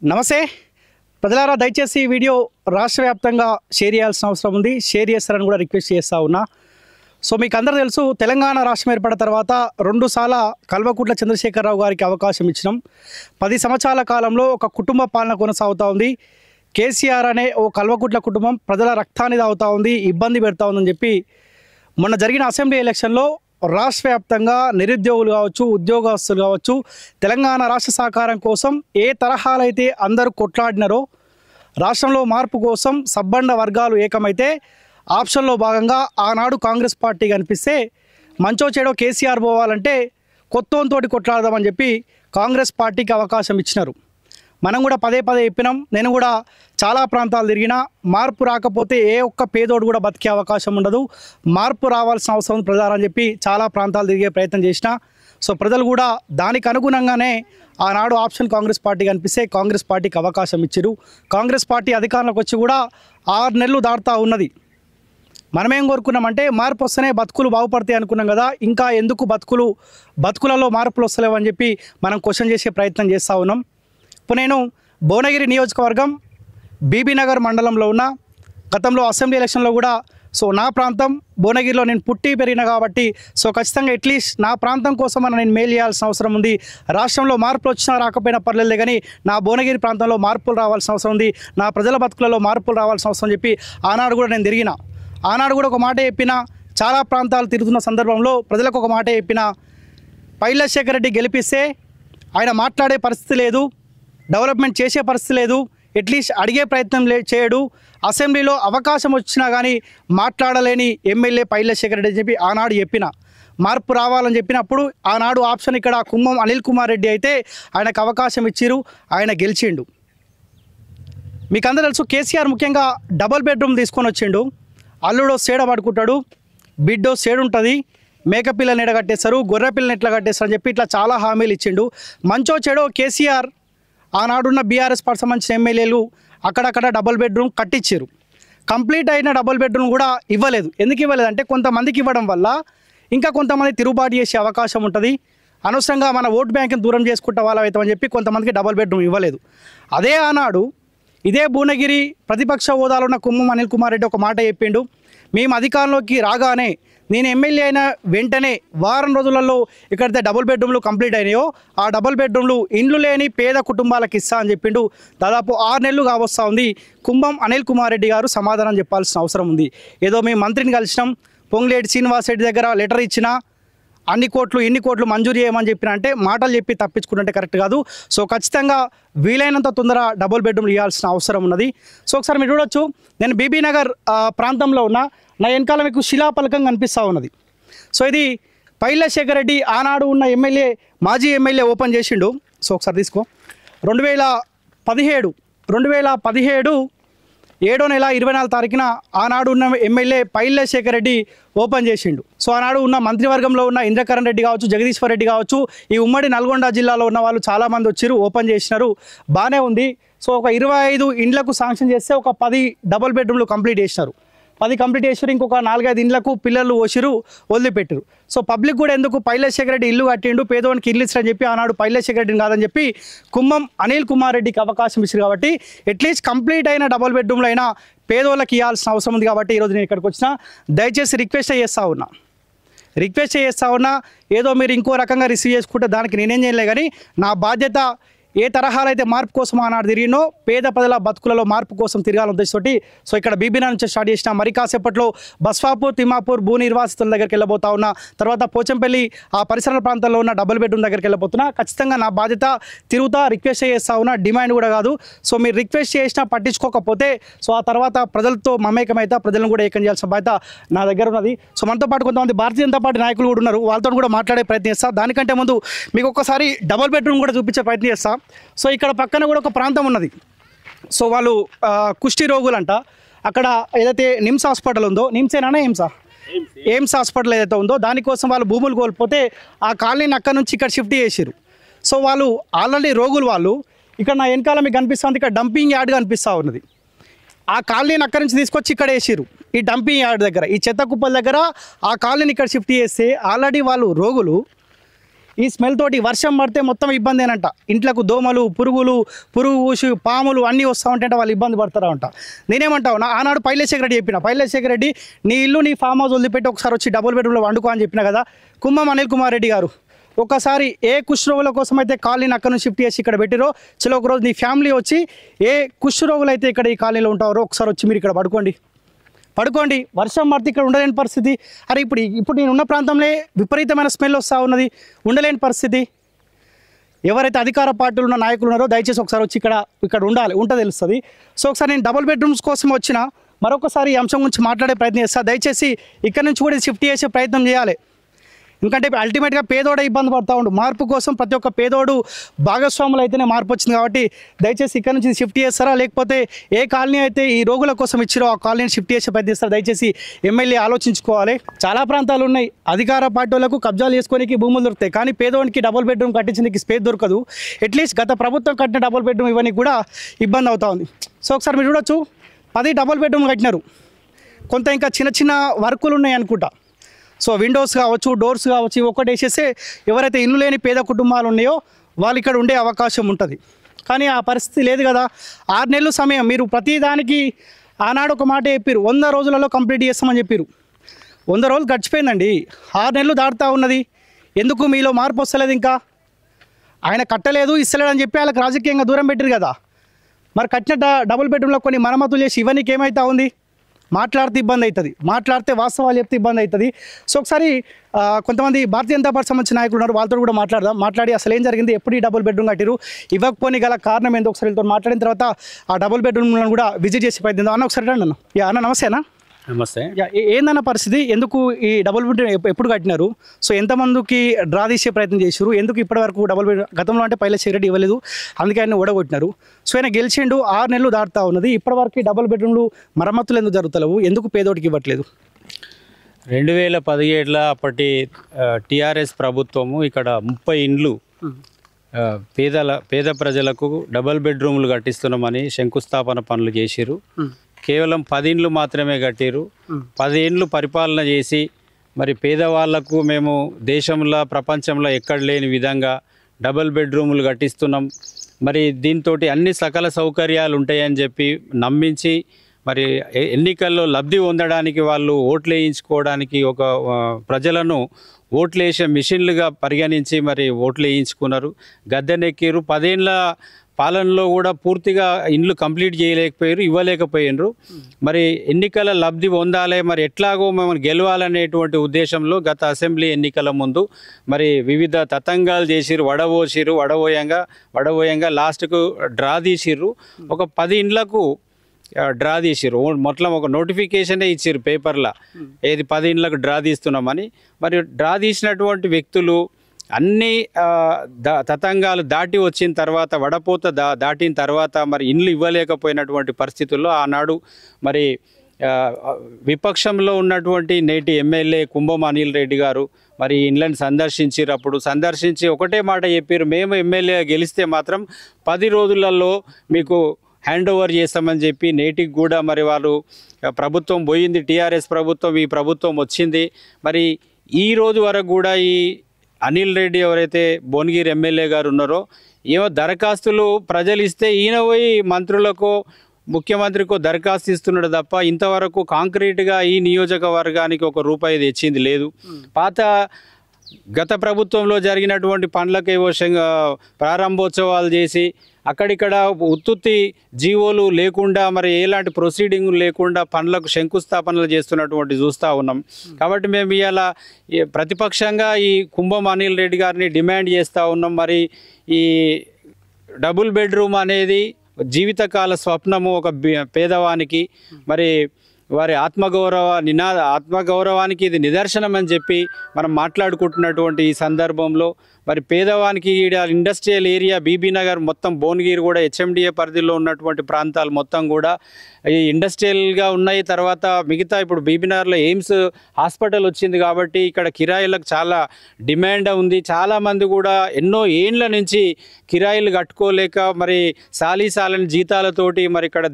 నమస్తే ప్రజలారా, దయచేసి ఈ వీడియో రాష్ట్ర వ్యాప్తంగా షేర్ చేయాల్సిన అవసరం ఉంది. షేర్ చేస్తారని కూడా రిక్వెస్ట్ చేస్తూ ఉన్నా. సో మీకు అందరూ తెలుసు, తెలంగాణ రాష్ట్రం ఏర్పడిన తర్వాత 2 సార్లు కల్వకుంట్ల చంద్రశేఖరరావు గారికి అవకాశం ఇచ్చినాం. 10 సంవత్సరాల కాలంలో ఒక కుటుంబ పాలన కొనసాగుతూ ఉంది. కేసీఆర్ అనే ఓ కల్వకుంట్ల కుటుంబం ప్రజల రక్తాన్ని తాగుతూ ఉంది, ఇబ్బంది పెడతా ఉందని చెప్పి మొన్న జరిగిన అసెంబ్లీ ఎలక్షన్లో రాష్ట్ర వ్యాప్తంగా నిరుద్యోగులు కావచ్చు, ఉద్యోగస్తులు కావచ్చు, తెలంగాణ రాష్ట్ర సహకారం కోసం ఏ తరహాలైతే అందరూ కొట్లాడినారో, రాష్ట్రంలో మార్పు కోసం సబ్బండ వర్గాలు ఏకమైతే ఆప్షన్లో భాగంగా ఆనాడు కాంగ్రెస్ పార్టీ కనిపిస్తే మంచో చెడో కేసీఆర్ పోవాలంటే కొత్తోంతోటి కొట్లాడదామని చెప్పి కాంగ్రెస్ పార్టీకి అవకాశం ఇచ్చినారు. మనం కూడా పదే చెప్పినాం. నేను కూడా చాలా ప్రాంతాలు తిరిగినా, మార్పు రాకపోతే ఏ ఒక్క పేదోడు కూడా బతికే అవకాశం ఉండదు, మార్పు రావాల్సిన అవసరం ప్రజలని చెప్పి చాలా ప్రాంతాలు తిరిగే ప్రయత్నం చేసిన. సో ప్రజలు కూడా దానికి అనుగుణంగానే ఆనాడు ఆప్షన్ కాంగ్రెస్ పార్టీ కనిపిస్తే కాంగ్రెస్ పార్టీకి అవకాశం ఇచ్చారు. కాంగ్రెస్ పార్టీ అధికారంలోకి వచ్చి కూడా 6 నెలలు దాటుతూ ఉన్నది. మనమేం కోరుకున్నామంటే మార్పు వస్తేనే బతుకులు బాగుపడతాయి అనుకున్నాం కదా, ఇంకా ఎందుకు బతుకులలో మార్పులు వస్తలేవని చెప్పి మనం క్వశ్చన్ చేసే ప్రయత్నం చేస్తూ ఉన్నాం. ఇప్పుడు నేను భువనగిరి నియోజకవర్గం బీబీనగర్ మండలంలో ఉన్న, గతంలో అసెంబ్లీ ఎలక్షన్లో కూడా నా ప్రాంతం భువనగిరిలో నేను పుట్టి పెరిగిన కాబట్టి ఖచ్చితంగా అట్లీస్ట్ నా ప్రాంతం కోసం నేను మేలు చేయాల్సిన అవసరం ఉంది. రాష్ట్రంలో మార్పులు వచ్చినా రాకపోయినా పర్లేదు కానీ నా భువనగిరి ప్రాంతంలో మార్పులు రావాల్సిన అవసరం ఉంది, నా ప్రజల బతుకులలో మార్పులు రావాల్సిన అవసరం చెప్పి ఆనాడు కూడా నేను తిరిగిన. ఆనాడు కూడా ఒక మాట చెప్పిన, చాలా ప్రాంతాలు తిరుగుతున్న సందర్భంలో ప్రజలకు ఒక మాట చెప్పిన, పైల శేఖర్ రెడ్డి గెలిపిస్తే ఆయన మాట్లాడే పరిస్థితి లేదు, డెవలప్మెంట్ చేసే పరిస్థితి లేదు, అట్లీస్ట్ అడిగే ప్రయత్నం చేయడు, అసెంబ్లీలో అవకాశం వచ్చినా కానీ మాట్లాడలేని ఎమ్మెల్యే పైల శేఖర్ రెడ్డి అని చెప్పి ఆనాడు చెప్పిన. మార్పు రావాలని చెప్పినప్పుడు ఆనాడు ఆప్షన్ ఇక్కడ కుమ్మం అనిల్ కుమార్ రెడ్డి అయితే ఆయనకు అవకాశం ఇచ్చిరు, ఆయన గెలిచిండు. మీకు అందరూ తెలుసు, కేసీఆర్ ముఖ్యంగా డబుల్ బెడ్రూమ్ తీసుకొని వచ్చిండు. అల్లుడో సేడ పడుకుంటాడు, బిడ్డో సేడు ఉంటుంది, మేకపిల్లని ఎడ కట్టేస్తారు, గొర్రె పిల్లని ఎట్లా కట్టేస్తారు అని చెప్పి ఇట్లా చాలా హామీలు ఇచ్చిండు. మంచో చెడో కేసీఆర్ ఆనాడున్న బీఆర్ఎస్ పార్టీ సంబంధించిన ఎమ్మెల్యేలు అక్కడక్కడ డబుల్ బెడ్రూమ్ కట్టించారు. కంప్లీట్ అయిన డబుల్ బెడ్రూమ్ కూడా ఇవ్వలేదు. ఎందుకు ఇవ్వలేదు అంటే, కొంతమందికి ఇవ్వడం వల్ల ఇంకా కొంతమంది తిరుగుబాటు చేసే అవకాశం ఉంటుంది, అనవసరంగా మన ఓటు బ్యాంకుని దూరం చేసుకుంటా వాళ్ళ అవుతామని చెప్పి కొంతమందికి డబుల్ బెడ్రూమ్ ఇవ్వలేదు. అదే ఆనాడు ఇదే భువనగిరి ప్రతిపక్ష హోదాలో ఉన్న కుమ్మం అనిల్ కుమార్ రెడ్డి ఒక మాట చెప్పిండు, మేము అధికారంలోకి రాగానే నేను ఎమ్మెల్యే అయిన వెంటనే వారం రోజులలో ఎక్కడైతే డబుల్ బెడ్రూమ్లు కంప్లీట్ అయినాయో ఆ డబుల్ బెడ్రూమ్లు ఇండ్లు లేని పేద కుటుంబాలకు ఇస్తా అని చెప్పిండు. దాదాపు 6 నెలలు కావస్తూ ఉంది. కుమ్మం అనిల్ కుమార్ రెడ్డి గారు సమాధానం చెప్పాల్సిన అవసరం ఉంది. ఏదో మేము మంత్రిని కలిసినాం, పొంగులేటి శ్రీనివాస్ రెడ్డి దగ్గర లెటర్ ఇచ్చినా, అన్ని కోట్లు ఇన్ని కోట్లు మంజూరు చేయమని చెప్పిన అంటే మాటలు చెప్పి తప్పించుకుంటే కరెక్ట్ కాదు. ఖచ్చితంగా వీలైనంత తొందర డబుల్ బెడ్రూమ్లు ఇవ్వాల్సిన అవసరం ఉన్నది. ఒకసారి మీరు చూడొచ్చు, నేను బీబీనగర్ ప్రాంతంలో ఉన్న నా వెనకాల మీకు శిలాపలకం కనిపిస్తూ ఉన్నది. ఇది పైల శేఖర్ రెడ్డి ఆనాడు ఉన్న ఎమ్మెల్యే, మాజీ ఎమ్మెల్యే ఓపెన్ చేసిండు. ఒకసారి తీసుకో, 2017 7వ నెల 24వ తారీఖున ఆనాడు ఉన్న ఎమ్మెల్యే పైల శేఖర్ రెడ్డి ఓపెన్ చేసిండు. ఆనాడు ఉన్న మంత్రివర్గంలో ఉన్న ఇంద్రకరణ్ రెడ్డి కావచ్చు, జగదీశ్వర్ రెడ్డి కావచ్చు, ఈ ఉమ్మడి నల్గొండ జిల్లాలో ఉన్న వాళ్ళు చాలామంది వచ్చారు, ఓపెన్ చేసినారు, బాగానే ఉంది. ఒక 25 ఇండ్లకు శాంక్షన్ చేస్తే ఒక 10 డబుల్ బెడ్రూమ్లు కంప్లీట్ చేసినారు. 10 కంప్లీట్ చేసారు, ఇంకొక 4-5 ఇండ్లకు పిల్లలు పోసిరు, వదిలిపెట్టారు. పబ్లిక్ కూడా ఎందుకు పైల శేఖర్ రెడ్డి ఇల్లు కట్టిండు, పేదవానికి ఇల్లు ఇస్తారని చెప్పి ఆనాడు పైల శేఖర్ రెడ్డిని కాదని చెప్పి కుమ్మం అనిల్ కుమార్ రెడ్డికి అవకాశం ఇచ్చారు. కాబట్టి అట్లీస్ట్ కంప్లీట్ అయిన డబుల్ బెడ్రూమ్లు అయినా పేదోళ్ళకి ఇవ్వాల్సిన అవసరం ఉంది. కాబట్టి ఈరోజు నేను ఇక్కడికి వచ్చిన, దయచేసి రిక్వెస్ట్ చేస్తూ ఉన్నా. ఏదో మీరు ఇంకో రకంగా రిసీవ్ చేసుకుంటే దానికి నేనేం చేయలే, కానీ నా బాధ్యత ఏ తరహాలు అయితే మార్పు కోసం ఆనాడు తిరిగినో పేద ప్రజల బతుకులలో మార్పు కోసం తిరగాలని ఉద్దేశంతోటి ఇక్కడ బీబీనగర్ నుంచి స్టార్ట్ చేసిన, మరి కాసేపట్లో బస్వాపూర్, తిమ్మాపూర్ భూ నిర్వాసితుల దగ్గరికి వెళ్ళబోతా ఉన్నా, తర్వాత పోచంపల్లి ఆ పరిసర ప్రాంతాల్లో ఉన్న డబుల్ బెడ్రూమ్ దగ్గరికి వెళ్ళబోతున్నా. ఖచ్చితంగా నా బాధ్యత తిరుగుతా, రిక్వెస్ట్ చేస్తూ ఉన్నా, డిమాండ్ కూడా కాదు. మీరు రిక్వెస్ట్ చేసినా పట్టించుకోకపోతే ఆ తర్వాత ప్రజలతో మమేకమైతే ప్రజలను కూడా ఏకం చేయాల్సిన బాధ్యత నా దగ్గర ఉన్నది. మనతో పాటు కొంతమంది భారతీయ జనతా పార్టీ నాయకులు కూడా ఉన్నారు, వాళ్ళతో కూడా మాట్లాడే ప్రయత్నం చేస్తా. దానికంటే ముందు మీకు ఒక్కసారి డబుల్ బెడ్రూమ్ కూడా చూపించే ప్రయత్నం చేస్తా. ఇక్కడ పక్కన కూడా ఒక ప్రాంతం ఉన్నది. వాళ్ళు కుష్టి రోగులంట, అక్కడ ఏదైతే నిమ్స్ హాస్పిటల్ ఉందో, ఎయిమ్స్ హాస్పిటల్ ఏదైతే ఉందో దానికోసం వాళ్ళు భూములు కోల్పోతే ఆ కాలనీని అక్కడ నుంచి ఇక్కడ షిఫ్ట్ చేసారు. వాళ్ళు ఆల్రెడీ రోగులు, వాళ్ళు ఇక్కడ నా వెనకాల మీకు కనిపిస్తుంది, ఇక్కడ డంపింగ్ యార్డ్ కనిపిస్తూ ఉన్నది. ఆ కాలనీని అక్కడి నుంచి తీసుకొచ్చి ఇక్కడ వేసారు, ఈ డంపింగ్ యార్డ్ దగ్గర, ఈ చెత్త కుప్పల దగ్గర ఆ కాలనీని ఇక్కడ షిఫ్ట్ చేస్తే ఆల్రెడీ వాళ్ళు రోగులు ఈ స్మెల్ తోటి వర్షం పడితే మొత్తం ఇబ్బందేనంట. ఇంట్లోకి దోమలు, పురుగు ఊసి, పాములు అన్నీ వస్తూ ఉంటాయంటే వాళ్ళు ఇబ్బంది పడతారంట. నేనేమంటావు, ఆనాడు పైలేశేఖర్ రెడ్డి చెప్పిన, పైలేశేఖర్ రెడ్డి నీ ఇల్లు నీ ఫామ్ హౌస్ వదిలిపెట్టి ఒకసారి వచ్చి డబుల్ బెడ్రూమ్లో వండుకో అని చెప్పిన కదా. కుమ్మం అనిల్ కుమార్ రెడ్డి గారు ఒకసారి ఏ కుష్ఠరోగుల కోసం అయితే కాలనీని అక్కడ నుంచి షిఫ్ట్ చేసి ఇక్కడ పెట్టిరో, చలో ఒకరోజు నీ ఫ్యామిలీ వచ్చి ఏ కుష్ఠరోగులు అయితే ఇక్కడ ఈ కాలనీలో ఉంటారో ఒకసారి వచ్చి మీరు ఇక్కడ పడుకోండి. వర్షం పడితే ఇక్కడ ఉండలేని పరిస్థితి. అరే ఇప్పుడు నేను ఉన్న ప్రాంతంలో విపరీతమైన స్మెల్ వస్తూ ఉన్నది, ఉండలేని పరిస్థితి. ఎవరైతే అధికార పార్టీలు ఉన్న నాయకులు ఉన్నారో దయచేసి ఒకసారి వచ్చి ఇక్కడ ఉంటే తెలుస్తుంది. సో ఒకసారి నేను డబుల్ బెడ్రూమ్స్ కోసం వచ్చిన మరొకసారి ఈ అంశం గురించి మాట్లాడే ప్రయత్నం చేస్తాను. దయచేసి ఇక్కడ నుంచి కూడా షిఫ్ట్ చేసే ప్రయత్నం చేయాలి. ఎందుకంటే అల్టిమేట్గా పేదోడే ఇబ్బంది పడతా ఉండు. మార్పు కోసం ప్రతి ఒక్క పేదోడు భాగస్వాములు అయితేనే మార్పు వచ్చింది. కాబట్టి దయచేసి ఇక్కడ నుంచి షిఫ్ట్ చేస్తారా, లేకపోతే ఏ కాలనీ అయితే ఈ రోగుల కోసం ఇచ్చిరో ఆ కాలనీని షిఫ్ట్ చేసే ప్రయత్నిస్తారా, దయచేసి ఎమ్మెల్యే ఆలోచించుకోవాలి. చాలా ప్రాంతాలు ఉన్నాయి, అధికార పార్టీలకు కబ్జాలు చేసుకోనికి భూములు దొరుకుతాయి, కానీ పేదోనికి డబుల్ బెడ్రూమ్ కట్టించడానికి స్పేస్ దొరకదు. అట్లీస్ట్ గత ప్రభుత్వం కట్టిన డబుల్ బెడ్రూమ్ ఇవన్నీ కూడా ఇబ్బంది అవుతా ఉంది. సో ఒకసారి మీరు చూడొచ్చు, 10 డబుల్ బెడ్రూమ్ కట్టినారు. కొంత ఇంకా చిన్న వర్కులు ఉన్నాయి అనుకుంటా. సో విండోస్ కావచ్చు, డోర్స్ కావచ్చు, ఒక్కటి వేసేస్తే ఎవరైతే ఇల్లు లేని పేద కుటుంబాలు ఉన్నాయో వాళ్ళు ఇక్కడ ఉండే అవకాశం ఉంటుంది. కానీ ఆ పరిస్థితి లేదు కదా. 6 నెలలు సమయం, మీరు ప్రతిదానికి ఆనాడు ఒక మాట చెప్పారు, 100 రోజులలో కంప్లీట్ చేస్తామని చెప్పారు. 100 రోజులు గడిచిపోయిందండి, 6 నెలలు దాటుతూ ఉన్నది. ఎందుకు మీలో మార్పు వస్తలేదు? ఇంకా ఆయన కట్టలేదు, ఇస్తలేడు అని చెప్పి వాళ్ళకి రాజకీయంగా దూరం పెట్టారు కదా. మరి కట్టిన డబుల్ బెడ్రూమ్లో కొన్ని మరమ్మతులు చేసి ఇవన్నీ ఏమవుతా ఉంది? మాట్లాడితే ఇబ్బంది అవుతుంది, మాట్లాడితే వాస్తవాలు చెప్తే ఇబ్బంది అవుతుంది. సో ఒకసారి కొంతమంది భారతీయ జనతా పార్టీ సంబంధించిన నాయకులు ఉన్నారు, వాళ్ళతో కూడా మాట్లాడి అసలు ఏం జరిగింది, ఎప్పుడు ఈ డబుల్ బెడ్రూమ్ కట్టిరు, ఇవ్వకపోని గల కారణం ఏందో ఒకసారి వీళ్ళతో మాట్లాడిన తర్వాత ఆ డబుల్ బెడ్రూమ్లను కూడా విజిట్ చేసి ప్రయత్నిద్దాం. అన్న ఒకసారి రండి. అన్న నమస్తే. అన్న నమస్తే. ఏందన్న పరిస్థితి, ఎందుకు ఈ డబుల్ బెడ్రూమ్ ఎప్పుడు కట్టినారు? సో ఎంతమందికి డ్రా తీసే ప్రయత్నం చేశారు? ఎందుకు ఇప్పటివరకు డబుల్ బెడ్రూమ్ గతంలో అంటే పైలేశేఖర్ రెడ్డి ఇవ్వలేదు, అందుకే ఆయన ఓడగొట్టినారు. సో ఆయన గెలిచిండు, 6 నెలలు దాటుతూ ఉన్నది, ఇప్పటివరకు డబుల్ బెడ్రూమ్లు మరమ్మతులు ఎందుకు జరుగుతలేవు? ఎందుకు పేదోడికి ఇవ్వట్లేదు? 2017 అప్పటి టీఆర్ఎస్ ప్రభుత్వము ఇక్కడ 30 ఇండ్లు పేద ప్రజలకు డబుల్ బెడ్రూమ్లు కట్టిస్తున్నామని శంకుస్థాపన పనులు చేసిరు. కేవలం 10 ఇండ్లు మాత్రమే కట్టిరు. 10 ఏళ్ళు పరిపాలన చేసి మరి పేదవాళ్లకు మేము దేశంలో ప్రపంచంలో ఎక్కడ లేని విధంగా డబుల్ బెడ్రూములు కట్టిస్తున్నాం, మరి దీంతో అన్ని సకల సౌకర్యాలు ఉంటాయని చెప్పి నమ్మించి మరి ఎన్నికల్లో లబ్ధి పొందడానికి వాళ్ళు ఓట్లు వేయించుకోవడానికి ఒక ప్రజలను ఓట్లు వేసే మిషన్లుగా పరిగణించి మరి ఓట్లు వేయించుకున్నారు, గద్దెనెక్కిరు. 10 ఏళ్ళ పాలనలో కూడా పూర్తిగా ఇండ్లు కంప్లీట్ చేయలేకపోయారు, ఇవ్వలేకపోయినరు. మరి ఎన్నికల లబ్ధి పొందాలి, మరి ఎట్లాగో మమ్మల్ని గెలవాలనేటువంటి ఉద్దేశంలో గత అసెంబ్లీ ఎన్నికల ముందు మరి వివిధ తతంగాలు చేసిరు, వడబోయంగా లాస్ట్కు డ్రా తీసిర్రు. ఒక 10 ఇండ్లకు డ్రా తీసిర్రు. మొత్తం ఒక నోటిఫికేషనే ఇచ్చిర్రు పేపర్లో, ఏది 10 ఇండ్లకు డ్రా తీస్తున్నామని. మరి డ్రా తీసినటువంటి వ్యక్తులు అన్ని తతంగాలు దాటి వచ్చిన తర్వాత, వడపోత దాటిన తర్వాత మరి ఇండ్లు ఇవ్వలేకపోయినటువంటి పరిస్థితుల్లో ఆనాడు మరి విపక్షంలో ఉన్నటువంటి నేటి ఎమ్మెల్యే కుంభం అనిల్ రెడ్డి గారు మరి ఇండ్లను సందర్శించి ఒకటే మాట చెప్పారు, మేము ఎమ్మెల్యే గెలిస్తే మాత్రం 10 రోజులలో మీకు హ్యాండ్ ఓవర్ చేస్తామని చెప్పి నేటికి కూడా మరి వాళ్ళు ప్రభుత్వం పోయింది, టీఆర్ఎస్ ప్రభుత్వం, ఈ ప్రభుత్వం వచ్చింది. మరి ఈ రోజు వరకు కూడా ఈ అనిల్ రెడ్డి ఎవరైతే భువనగిరి ఎమ్మెల్యే గారు ఉన్నారో ఏమో దరఖాస్తులు ప్రజలు ఇస్తే ఈయన పోయి మంత్రులకు ముఖ్యమంత్రికో దరఖాస్తు ఇస్తున్నాడు తప్ప ఇంతవరకు కాంక్రీట్గా ఈ నియోజకవర్గానికి ₹1 తెచ్చింది లేదు. గత ప్రభుత్వంలో జరిగినటువంటి పనులకు ఏవో ప్రారంభోత్సవాలు చేసి అక్కడిక్కడ ఉత్తుత్తి జీవోలు లేకుండా మరి ఎలాంటి ప్రొసీడింగ్ లేకుండా పనులకు శంకుస్థాపనలు చేస్తున్నటువంటి చూస్తూ ఉన్నాం. కాబట్టి మేము ఇవాళ ప్రతిపక్షంగా ఈ కుంభం అనిల్ రెడ్డి గారిని డిమాండ్ చేస్తూ ఉన్నాం. మరి ఈ డబుల్ బెడ్రూమ్ అనేది జీవితకాల స్వప్నము ఒక పేదవానికి, మరి వారి ఆత్మగౌరవానికి ఇది నిదర్శనం అని చెప్పి మనం మాట్లాడుకుంటున్నటువంటి ఈ సందర్భంలో మరి పేదవానికి ఇండస్ట్రియల్ ఏరియా బీబీనగర్ మొత్తం భువనగిరి కూడా హెచ్ఎండిఏ పరిధిలో ఉన్నటువంటి ప్రాంతాలు మొత్తం కూడా ఈ ఇండస్ట్రియల్గా ఉన్నాయి. తర్వాత మిగతా ఇప్పుడు బీబీనగర్లో ఎయిమ్స్ హాస్పిటల్ వచ్చింది కాబట్టి ఇక్కడ కిరాయిలకు చాలా డిమాండ్ ఉంది. చాలామంది కూడా ఎన్నో ఏండ్ల నుంచి కిరాయిలు కట్టుకోలేక మరి సాలీసాలని జీతాలతోటి మరి ఇక్కడ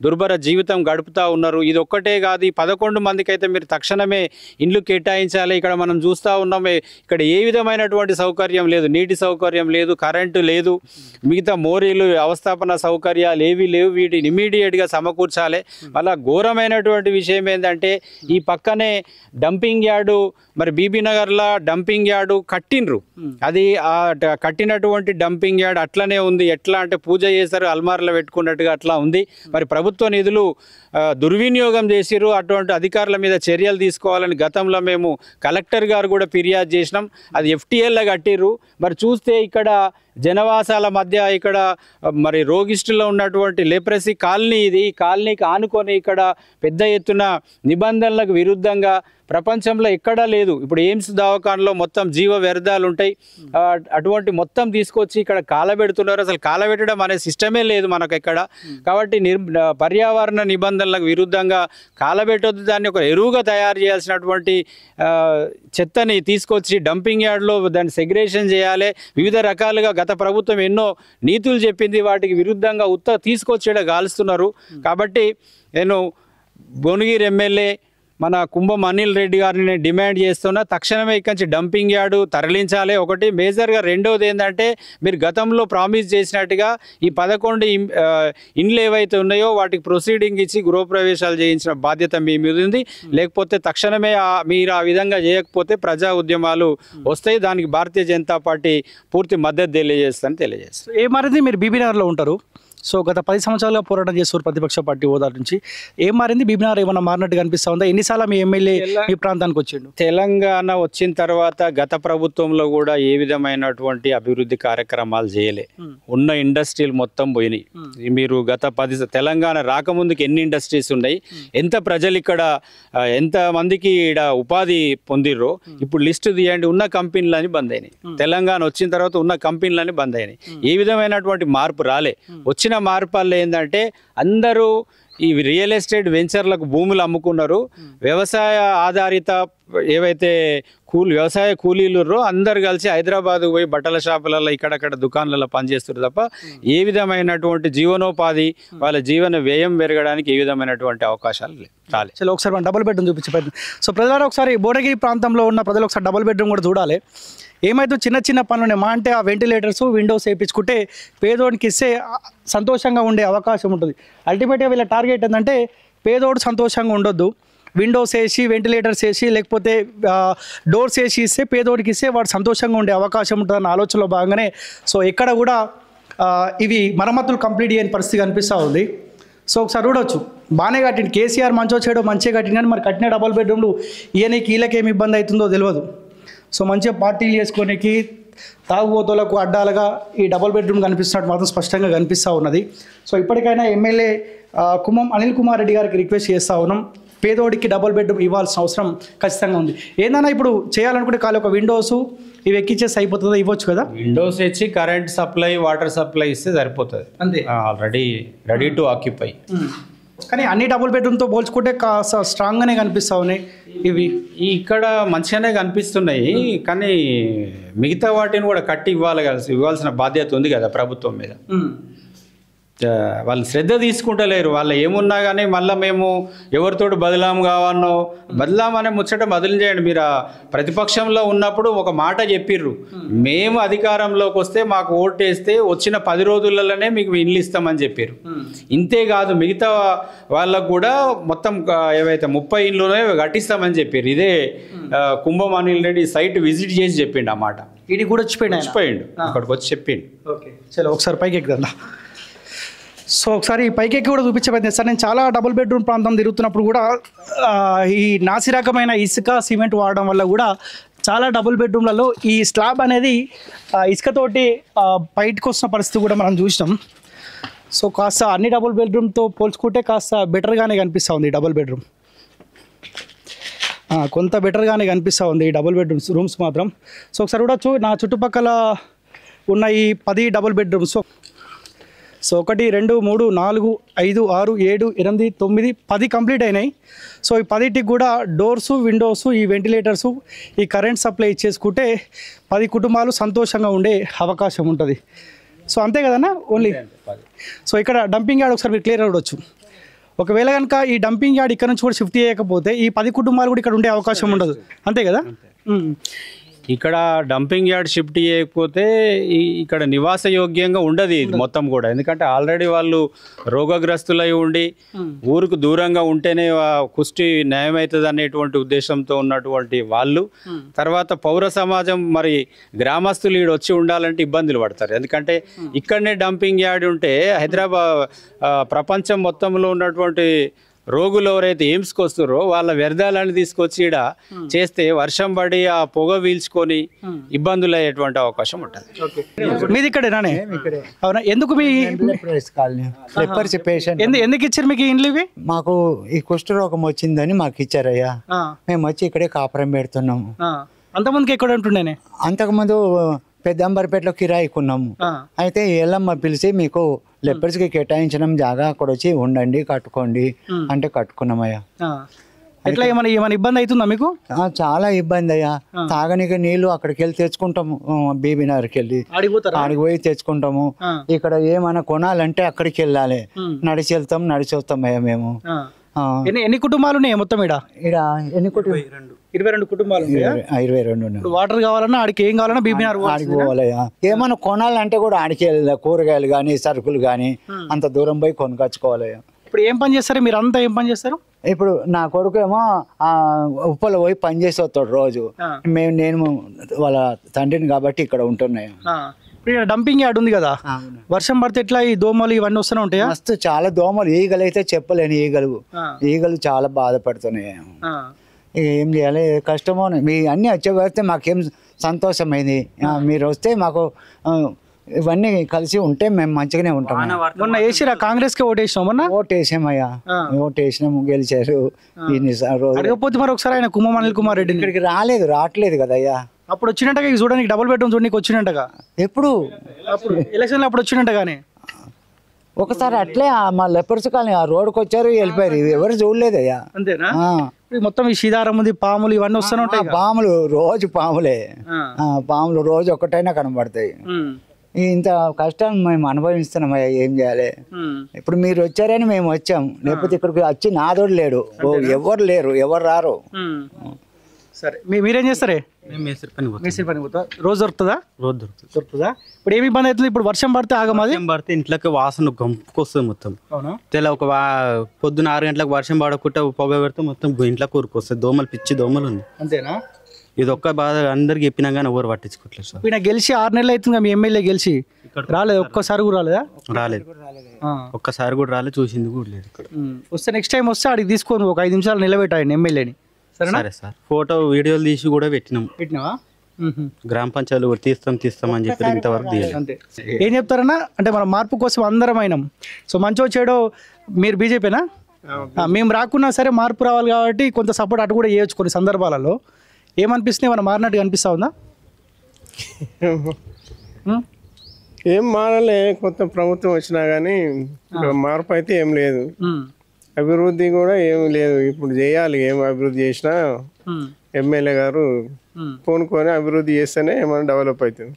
దుర్భర జీవితం గడుపుతూ ఉన్నారు. ఇది ఇది ఒక్కటే కాదు, ఈ 11 మందికి అయితే మీరు తక్షణమే ఇండ్లు కేటాయించాలి. ఇక్కడ మనం చూస్తూ ఉన్నామే, ఇక్కడ ఏ విధమైనటువంటి సౌకర్యం లేదు, నీటి సౌకర్యం లేదు, కరెంటు లేదు, మిగతా మోరీలు వ్యవస్థాపన సౌకర్యాలు ఏవి లేవు. వీటిని ఇమీడియట్గా సమకూర్చాలి. మళ్ళీ ఘోరమైనటువంటి విషయం ఏంటంటే ఈ పక్కనే డంపింగ్ యార్డు, మరి బీబీ నగర్లో డంపింగ్ యార్డు కట్టిండ్రు. అది కట్టినటువంటి డంపింగ్ యార్డ్ అట్లనే ఉంది. ఎట్లా అంటే పూజ చేశారు, అల్మార్లో పెట్టుకున్నట్టుగా అట్లా ఉంది. మరి ప్రభుత్వ నిధులు దుర్వినియోగం చేసిరు. అటువంటి అధికారుల మీద చర్యలు తీసుకోవాలని గతంలో మేము కలెక్టర్ గారు కూడా ఫిర్యాదు చేసినాం. అది FTLలో కట్టిర్రు. మరి చూస్తే ఇక్కడ జనవాసాల మధ్య ఇక్కడ మరి రోగిస్టులో ఉన్నటువంటి లెప్రసీ కాలనీ ఇది. ఈ కాలనీకి ఆనుకొని ఇక్కడ పెద్ద ఎత్తున నిబంధనలకు విరుద్ధంగా ప్రపంచంలో ఎక్కడా లేదు. ఇప్పుడు ఎయిమ్స్ దవాఖానలో మొత్తం జీవ వ్యర్థాలు ఉంటాయి, అటువంటి మొత్తం తీసుకొచ్చి ఇక్కడ కాలబెడుతున్నారు. అసలు కాలబెట్టడం అనే సిస్టమే లేదు మనకు ఎక్కడ. కాబట్టి పర్యావరణ నిబంధనలకు విరుద్ధంగా కాలబెట్టొద్దు, దాన్ని ఒక ఎరువుగా తయారు చేయాల్సినటువంటి చెత్తని తీసుకొచ్చి డంపింగ్ యార్డ్లో దాన్ని సెగ్రేషన్ చేయాలి. వివిధ రకాలుగా గత ప్రభుత్వం ఎన్నో నీతులు చెప్పింది, వాటికి విరుద్ధంగా తీసుకొచ్చి గాలుస్తున్నారు. కాబట్టి నేను భువనగిరి ఎమ్మెల్యే మన కుంభం అనిల్ రెడ్డి గారిని డిమాండ్ చేస్తున్నా, తక్షణమే ఇక్కడి నుంచి డంపింగ్ యార్డు తరలించాలి. ఒకటి మేజర్గా. రెండవది ఏంటంటే మీరు గతంలో ప్రామిస్ చేసినట్టుగా ఈ 11 ఇండ్లు ఏవైతే ఉన్నాయో వాటికి ప్రొసీడింగ్ ఇచ్చి గృహప్రవేశాలు చేయించిన బాధ్యత మీ మీద ఉంది. లేకపోతే తక్షణమే మీరు ఆ విధంగా చేయకపోతే ప్రజా ఉద్యమాలు వస్తాయి. దానికి భారతీయ జనతా పార్టీ పూర్తి మద్దతు తెలియజేస్తాను. ఏ మారింది? మీరు బీబీ నగర్లో ఉంటారు. సో గత 10 సంవత్సరాలుగా పోరాటం చేస్తారు ప్రతిపక్ష పార్టీ హోదా నుంచి. ఏం మారింది? బీబీ నగర్ ఏమన్నా మారినట్టుగా అనిపిస్తూ ఉందా? ఎన్నిసార్లు మీ ఎమ్మెల్యే మీ ప్రాంతానికి వచ్చిండు? తెలంగాణ వచ్చిన తర్వాత గత ప్రభుత్వంలో కూడా ఏ విధమైనటువంటి అభివృద్ధి కార్యక్రమాలు చేయలే. ఉన్న ఇండస్ట్రీలు మొత్తం పోయినాయి. మీరు గత తెలంగాణ రాకముందుకి ఎన్ని ఇండస్ట్రీస్ ఉన్నాయి, ఎంత ప్రజలు ఇక్కడ ఎంత మందికి ఇక్కడ ఉపాధి పొందిర్రో ఇప్పుడు లిస్టు తీయండి. ఉన్న కంపెనీలని బంద్ అయినాయి. తెలంగాణ వచ్చిన తర్వాత ఉన్న కంపెనీలని బంద్ అయినాయి. ఏ విధమైనటువంటి మార్పు రాలే. వచ్చిన మార్పాల్లో ఏంటంటే అందరూ ఈ రియల్ ఎస్టేట్ వెంచర్లకు భూములు అమ్ముకున్నారు. వ్యవసాయ ఆధారిత ఏవైతే వ్యవసాయ కూలీలు అందరు కలిసి హైదరాబాద్కు పోయి బట్టల షాపులలో ఇక్కడక్కడ దుకాణాలలో పనిచేస్తారు తప్ప ఏ విధమైనటువంటి జీవనోపాధి, వాళ్ళ జీవన వ్యయం పెరగడానికి ఏ విధమైనటువంటి అవకాశాలు రాలే. చలో ఒకసారి మనం డబుల్ బెడ్రూమ్ చూపించే సో ప్రజలు ఒకసారి భువనగిరి ప్రాంతంలో ఉన్న ప్రజలు ఒకసారి డబుల్ బెడ్రూమ్ కూడా చూడాలి. ఏమైతే చిన్న చిన్న పనులు మా అంటే ఆ వెంటిలేటర్స్ విండోస్ వేయించుకుంటే పేదోడికి ఇస్తే సంతోషంగా ఉండే అవకాశం ఉంటుంది. అల్టిమేట్గా వీళ్ళ టార్గెట్ ఏంటంటే పేదోడు సంతోషంగా ఉండొద్దు, విండోస్ వేసి వెంటిలేటర్స్ వేసి లేకపోతే డోర్స్ వేసి ఇస్తే పేదోడికి ఇస్తే వాడు సంతోషంగా ఉండే అవకాశం ఉంటుందన్న ఆలోచనలో భాగంగానే సో ఎక్కడ కూడా ఇవి మరమ్మతులు కంప్లీట్ చేయని పరిస్థితి కనిపిస్తూ ఉంది. సో ఒకసారి చూడవచ్చు, బాగానే కట్టింది కేసీఆర్, మంచో చేయడం మంచిగా కట్టింది. కానీ మరి కట్టిన డబుల్ బెడ్రూమ్లు ఈయనకి వీళ్ళకేమి ఇబ్బంది అవుతుందో తెలియదు. సో మంచిగా పార్టీలు చేసుకోనికి తాగుబోతులకు అడ్డాలుగా ఈ డబుల్ బెడ్రూమ్ కనిపిస్తున్నట్టు మాత్రం స్పష్టంగా కనిపిస్తూ ఉన్నది. సో ఇప్పటికైనా ఎమ్మెల్యే కుంభం అనిల్ కుమార్ రెడ్డి గారికి రిక్వెస్ట్ చేస్తూ ఉన్నాం, పేదోడికి డబుల్ బెడ్రూమ్ ఇవ్వాల్సిన అవసరం ఖచ్చితంగా ఉంది. ఏందన్నా ఇప్పుడు చేయాలనుకుంటే ఖాళీ ఒక విండోస్ ఇవి ఎక్కిచ్చేసి అయిపోతుందో ఇవ్వచ్చు కదా. విండోస్ ఇచ్చి కరెంట్ సప్లై, వాటర్ సప్లై ఇస్తే సరిపోతుంది. అంతే, ఆల్రెడీ రెడీ టు ఆక్యుపై. కానీ అన్ని డబుల్ బెడ్రూమ్తో పోల్చుకుంటే కాస్త స్ట్రాంగ్గానే కనిపిస్తూ ఉన్నాయి. ఇవి ఇక్కడ మంచిగానే కనిపిస్తున్నాయి, కానీ మిగతా వాటిని కూడా కట్టి ఇవ్వాల్సిన బాధ్యత ఉంది కదా ప్రభుత్వం మీద. వాళ్ళు శ్రద్ధ తీసుకుంటలేరు. వాళ్ళు ఏమున్నా కానీ మళ్ళీ మేము ఎవరితోటి బదలాం కావాలనో బదలామనే ముచ్చట బదులు చేయండి. మీరు ప్రతిపక్షంలో ఉన్నప్పుడు ఒక మాట చెప్పిర్రు, మేము అధికారంలోకి వస్తే మాకు ఓటు వేస్తే వచ్చిన 10 రోజులలోనే మీకు ఇల్లు ఇస్తామని చెప్పారు. ఇంతే కాదు, మిగతా వాళ్ళకు కూడా మొత్తం ఏవైతే 30 ఇళ్ళునే కట్టిస్తామని చెప్పారు. ఇదే కుంభం అనిల్ రెడ్డి సైట్ విజిట్ చేసి చెప్పిండు ఆ మాట. ఇది కూడా వచ్చిపోయిండు, అక్కడికి వచ్చి చెప్పిండు. ఓకే చలో ఒకసారి పైకి ఎక్కుదా. సో ఒకసారి పైకెక్కి కూడా చూపించే ప్రయత్నం సార్. నేను చాలా డబుల్ బెడ్రూమ్ ప్రాంతం తిరుగుతున్నప్పుడు కూడా ఈ నాసి రకమైన ఇసుక సిమెంట్ వాడడం వల్ల కూడా చాలా డబుల్ బెడ్రూమ్లలో ఈ స్లాబ్ అనేది ఇసుకతోటి బయటకు వస్తున్న పరిస్థితి కూడా మనం చూసినాం. సో కాస్త అన్ని డబుల్ బెడ్రూమ్తో పోల్చుకుంటే కాస్త బెటర్గానే కనిపిస్తూ ఉంది డబుల్ బెడ్రూమ్. కొంత బెటర్గానే కనిపిస్తూ ఉంది ఈ డబుల్ బెడ్రూమ్స్ రూమ్స్ మాత్రం. సో ఒకసారి చూడొచ్చు, నా చుట్టుపక్కల ఉన్న ఈ 10 డబుల్ బెడ్రూమ్స్. సో 1 2 3 4 5 6 7 8 9 10 కంప్లీట్ అయినాయి. సో ఈ 10టికి కూడా డోర్సు, విండోసు, ఈ వెంటిలేటర్సు, ఈ కరెంట్ సప్లై ఇచ్చేసుకుంటే 10 కుటుంబాలు సంతోషంగా ఉండే అవకాశం ఉంటుంది. సో అంతే కదన్నా ఓన్లీ. సో ఇక్కడ డంపింగ్ యార్డ్ ఒకసారి మీరు క్లియర్గా చూడవచ్చు. ఒకవేళ కనుక ఈ డంపింగ్ యార్డ్ ఇక్కడ నుంచి కూడా షిఫ్ట్ చేయకపోతే ఈ 10 కుటుంబాలు కూడా ఇక్కడ ఉండే అవకాశం ఉండదు, అంతే కదా? ఇక్కడ డంపింగ్ యార్డ్ షిఫ్ట్ చేయకపోతే ఇక్కడ నివాస యోగ్యంగా ఉండదు ఇది మొత్తం కూడా. ఎందుకంటే ఆల్రెడీ వాళ్ళు రోగగ్రస్తులై ఉండి ఊరుకు దూరంగా ఉంటేనే కుష్టి న్యాయమవుతుంది అనేటువంటి ఉద్దేశంతో ఉన్నటువంటి వాళ్ళు తర్వాత పౌర సమాజం మరి గ్రామస్తులు ఈడ వచ్చి ఉండాలంటే ఇబ్బందులు పడతారు. ఎందుకంటే ఇక్కడనే డంపింగ్ యార్డ్ ఉంటే హైదరాబాద్ ప్రపంచం మొత్తంలో ఉన్నటువంటి రోగులు ఎవరైతే ఎయిమ్స్కి వస్తారో వాళ్ళ వ్యర్థాలను తీసుకొచ్చి ఇక్కడ చేస్తే వర్షం పడి ఆ పొగ పీల్చుకొని ఇబ్బందులు అయ్యేటువంటి అవకాశం ఉంటుంది. మీది ఇక్కడేనా? అవునా? ఎందుకు మీ ఎందుకు ఇచ్చారు మీకు ఇండ్లు ఇవి? మాకు ఈ కుష్ఠరోగం వచ్చిందని మాకు ఇచ్చారయ్యా. మేము వచ్చి ఇక్కడే కాపురం పెడుతున్నాము. అంతకుముందుకు ఎక్కడ ఉంటుండే? అంతకుముందు పెద్దంబరిపేటలో కిరాయికున్నాము. అయితే ఎల్లమ్మ పిలిచి మీకు లెపర్స్కి కేటాయించడం జాగా అక్కడ వచ్చి ఉండండి కట్టుకోండి అంటే కట్టుకున్నామయ్యా. ఎట్లా ఏమైనా ఇబ్బంది అవుతుందా మీకు? చాలా ఇబ్బంది అయ్యా. తాగనికి నీళ్లు అక్కడికి వెళ్ళి తెచ్చుకుంటాము, బీబీనగర్కి వెళ్ళి ఆడికి పోయి తెచ్చుకుంటాము. ఇక్కడ ఏమైనా కొనాలంటే అక్కడికి వెళ్ళాలి, నడిచి వెళ్తాం నడిచి వస్తాం అయ్యా మేము. ఎన్ని కుటుంబాలు ఉన్నాయి మొత్తం ఇక్కడ? ఎన్ని 22 కుటుంబాలు. 22 వాటర్ కావాలన్నా ఆడికి ఏం కావాలన్నా బీబీనగర్ ఆడికి పోవాలయ్యా. ఏమైనా కొనాలంటే కూడా ఆడికి వెళ్ళాలి, కూరగాయలు కానీ సరుకులు కానీ అంత దూరం పోయి కొనుకొచ్చుకోవాలయ్యా. ఇప్పుడు ఏం పని చేస్తారు మీరు అంతా? ఏం పని చేస్తారు? ఇప్పుడు నా కొడుకు ఏమో ఉప్పలో పోయి పని చేసి వస్తాడు రోజు. నేను వాళ్ళ తండ్రిని కాబట్టి ఇక్కడ ఉంటున్నాయి. డంపింగ్ యార్డ్ ఉంది కదా, వర్షం పడితే ఎట్లా ఈ దోమలు ఇవన్నీ వస్తూనే ఉంటాయా? మస్తు చాలా దోమలు, ఈగలు అయితే చెప్పలేని ఈగలు చాలా బాధపడుతున్నాయి. ఏం చేయాలి, కష్టమో. మీ అన్నీ వచ్చే మాకేం సంతోషమైంది. మీరు వస్తే మాకు ఇవన్నీ కలిసి ఉంటే మేము మంచిగానే ఉంటాం. మొన్న వేసిరా కాంగ్రెస్ కి ఓటేసినాం? మొన్న ఓటేసామయ్యా, ఓటేసినాము, గెలిచారు. అడగపోతే మరి ఒకసారి ఆయన కుమ్మం అనిల్ కుమార్ రెడ్డి ఇక్కడికి రావట్లేదు కదయ్యా. అప్పుడు వచ్చినట్టుగా చూడడానికి డబుల్ బెడ్రూమ్ చూడడానికి వచ్చినట్టుగా. ఎప్పుడు? అప్పుడు ఎలక్షన్లో అప్పుడు వచ్చినట్టుగానే ఒకసారి అట్లే మా లెపర్స్ కాలనీ ఆ రోడ్కి వచ్చారు వెళ్ళిపోయారు, ఎవరు చూడలేదయ్యా. అంతేనా? మొత్తం ఈ సీదారం ఉంది, పాములు ఇవన్నీ వస్తూనే ఉంటాయి. పాములు రోజు పాములే, పాములు రోజు ఒక్కటైనా కనబడతాయి. ఇంత కష్టం మేము అనుభవిస్తున్నామయ్యా, ఏం చేయాలి. ఇప్పుడు మీరు వచ్చారని మేము వచ్చాం, లేకపోతే ఇక్కడికి వచ్చి నాదోడు లేడు, ఎవరు లేరు, ఎవరు రారు. సరే మీరేం చేస్తారే? మేస్త్రి పని పోతా. రోజు దొరుకుతుందా? రోజు దొరుకుతుందా? ఇప్పుడు ఏమి ఇబ్బంది అవుతుంది? ఇప్పుడు వర్షం పడితే ఆగమాది పడితే ఇంట్లోకి వాసన గంపుకొస్తుంది మొత్తం. తెల్ల ఒక పొద్దున 6 గంటలకు వర్షం పడకుండా పొగ పెడితే మొత్తం ఇంట్లో కూరుకొస్తుంది. దోమలు పిచ్చి దోమలు ఉంది. అంతేనా? ఇది ఒక్క బాధ అందరికి చెప్పినా కానీ ఎవరు పట్టించుకోవట్లేదు సార్. ఈయన గెలిచి 6 నెలలు అవుతుంది, మీ ఎమ్మెల్యే గెలిచి రాలేదు, ఒక్కసారి కూడా రాలేదా? రాలేదు, ఒక్కసారి కూడా రాలేదు, చూసింది కూడా లేదు. ఇక్కడ వస్తే నెక్స్ట్ టైం వస్తే అడిగి తీసుకొని ఒక 5 నిమిషాలు నిలబెట్టాయండి ఎమ్మెల్యేని. సరే సార్, ఫోటో వీడియోలు తీసి కూడా పెట్టినావా? గ్రామ పంచాయతీలు తీస్తాం అని చెప్పి ఇంతవరకు అంతే. ఏం చెప్తారన్నా అంటే మన మార్పు కోసం అందరం అయినాం. సో మంచో చెడో మీరు బీజేపీనా? మేము రాకున్నా సరే మార్పు రావాలి కాబట్టి కొంత సపోర్ట్ అటు కూడా చేయొచ్చు కొన్ని సందర్భాలలో. ఏమనిపిస్తుంది, మనం మారినట్టు అనిపిస్తా ఉందా? ఏం మారలే, కొత్త ప్రభుత్వం వచ్చినా కానీ మార్పు అయితే ఏం లేదు. అభివృద్ధి కూడా ఏం లేదు. ఇప్పుడు చేయాలి, ఏం అభివృద్ధి చేసినా ఎమ్మెల్యే గారు కొనుక్కొని అభివృద్ధి చేస్తేనే ఏమైనా డెవలప్ అవుతుంది.